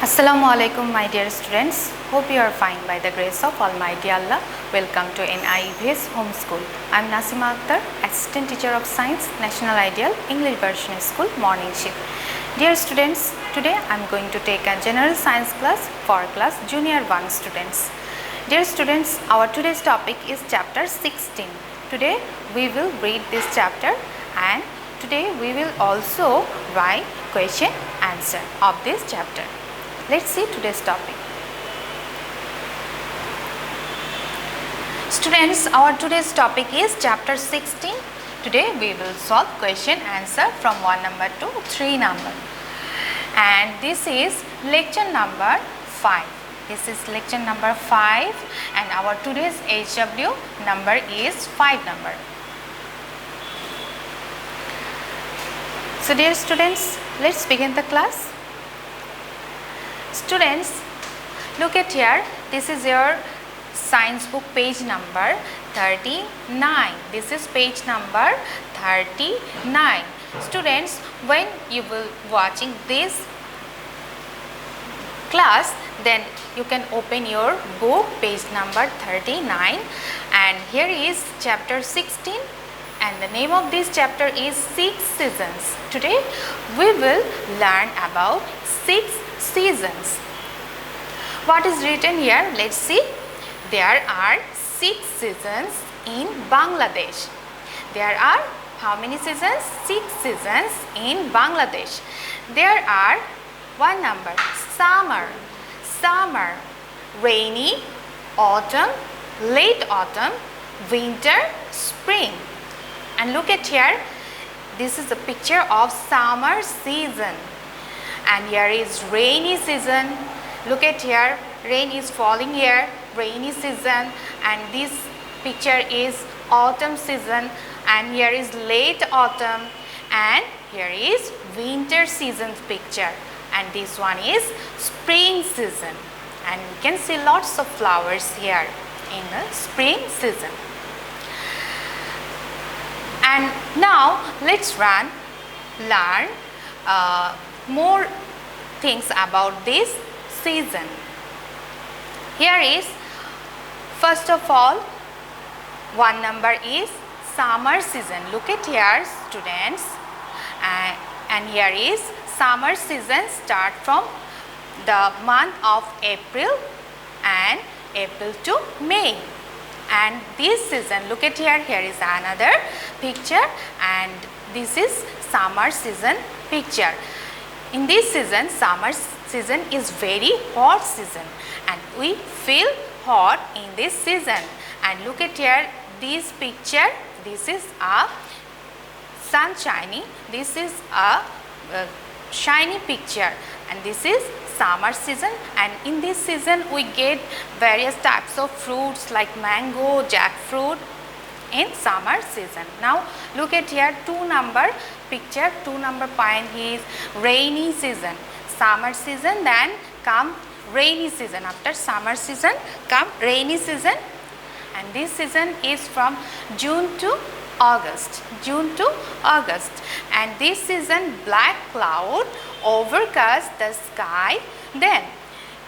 Assalamu alaikum my dear students. Hope you are fine by the grace of Almighty Allah. Welcome to NIEVS Homeschool. I am Nasima Akter, Assistant Teacher of Science, National Ideal English Version School, Morning Shift. Dear students, today I am going to take a general science class for class Junior 1 students. Dear students, our today's topic is chapter 16. Today we will read this chapter and today we will also write question answer of this chapter. Let's see today's topic. Students, our today's topic is chapter 16. Today we will solve question answer from 1 number to 3 number. And this is lecture number 5. This is lecture number 5 and our today's HW number is 5 number. So dear students, let's begin the class. Students, look at here, this is your science book page number 39. This is page number 39. Students, when you will watching this class, then you can open your book page number 39 and here is chapter 16 and the name of this chapter is 6 seasons. Today we will learn about 6 seasons. What is written here? Let's see. There are 6 seasons in Bangladesh. There are how many seasons? 6 seasons in Bangladesh. There are 1 number, summer, rainy, autumn, late autumn, winter, spring. And look at here, this is a picture of summer season. And here is rainy season. Look at here, rain is falling here, rainy season, and this picture is autumn season, and here is late autumn, and here is winter season picture, and this one is spring season, and you can see lots of flowers here in the spring season. And now let's learn more things about this season. Here is first of all 1 number is summer season. Look at here students, and here is summer season start from the month of April and April to May. And this season, look at here, here is another picture and this is summer season picture. In this season, summer season is very hot season and we feel hot in this season. And look at here, this picture, this is a sunshiny, this is a shiny picture, and this is summer season, and in this season we get various types of fruits like mango, jackfruit in summer season. Now look at here 2 number picture, 2 number point is rainy season. Summer season, then come rainy season. After summer season come rainy season, and this season is from June to August. June to August, and this season black cloud overcast the sky. Then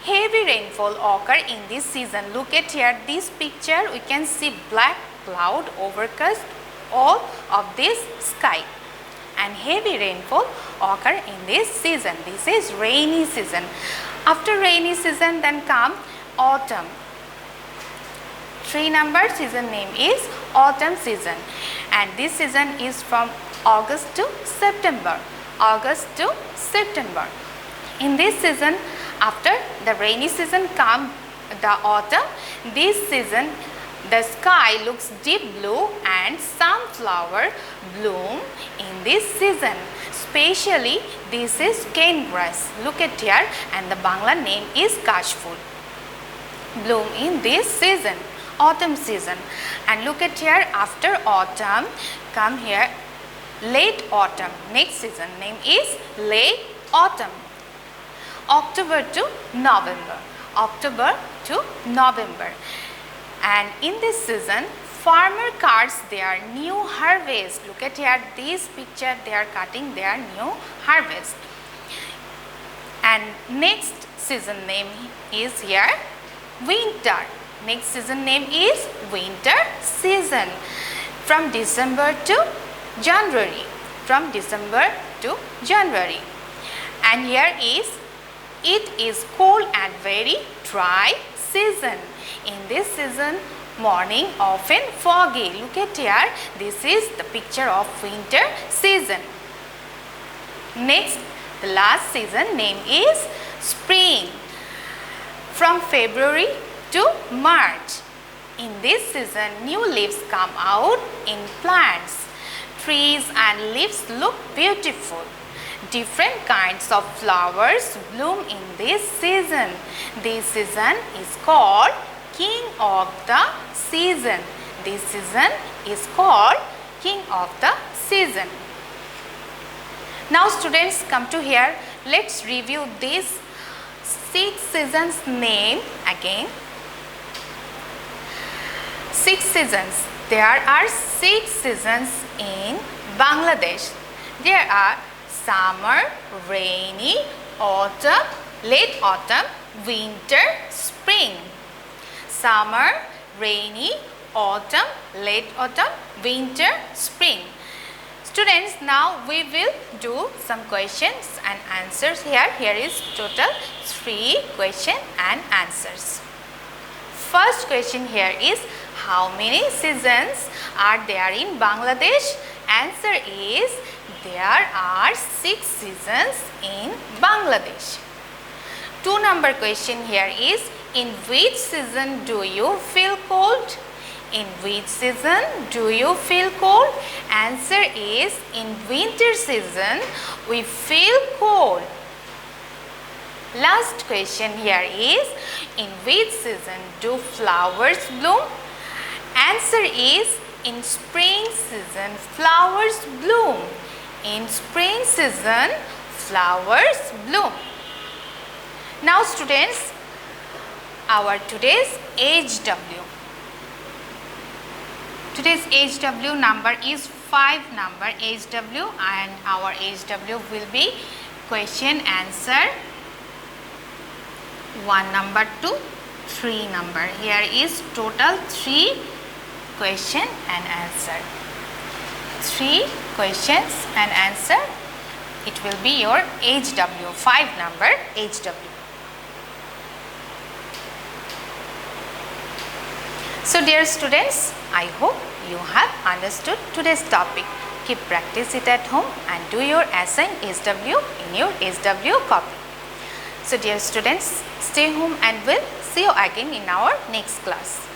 heavy rainfall occur in this season. Look at here, this picture we can see black cloud overcast all of this sky, and heavy rainfall occur in this season. This is rainy season. After rainy season then come autumn. 3 number season name is autumn season, and this season is from August to September. August to September. In this season, after the rainy season come the autumn. This season the sky looks deep blue and sunflower bloom in this season. Especially this is cane grass. Look at here, and the Bangla name is kashful. Bloom in this season, autumn season. And look at here, after autumn come here late autumn. Next season name is late autumn. October to November. October to November. And in this season farmer cuts their new harvest. Look at here, this picture, they are cutting their new harvest. And next season name is here winter. Next season name is winter season. From December to January. From December to January. And here is, it is cold and very dry season. In this season, morning often foggy. Look at here, this is the picture of winter season. Next, the last season name is spring. From February to March. In this season, new leaves come out in plants. Trees and leaves look beautiful. Different kinds of flowers bloom in this season. This season is called King of the Season. This season is called King of the Season. Now students, come to here. Let's review these 6 seasons name again. 6 seasons. There are 6 seasons in Bangladesh. There are summer, rainy, autumn, late autumn, winter, spring. Summer, rainy, autumn, late autumn, winter, spring. Students, now we will do some questions and answers here. Here is total 3 questions and answers. First question here is, how many seasons are there in Bangladesh? Answer is, there are 6 seasons in Bangladesh. 2 number question here is, in which season do you feel cold? In which season do you feel cold? Answer is, in winter season we feel cold. Last question here is, in which season do flowers bloom? Answer is, in spring season flowers bloom. In spring season flowers bloom. Now students, our today's HW. Today's HW number is 5 number HW, and our HW will be question answer 1 number to 3 number. Here is total 3 question and answer. 3 questions and answer. It will be your HW, 5 number HW. So dear students, I hope you have understood today's topic. Keep practice it at home and do your assigned HW in your HW copy. So dear students, stay home and we'll see you again in our next class.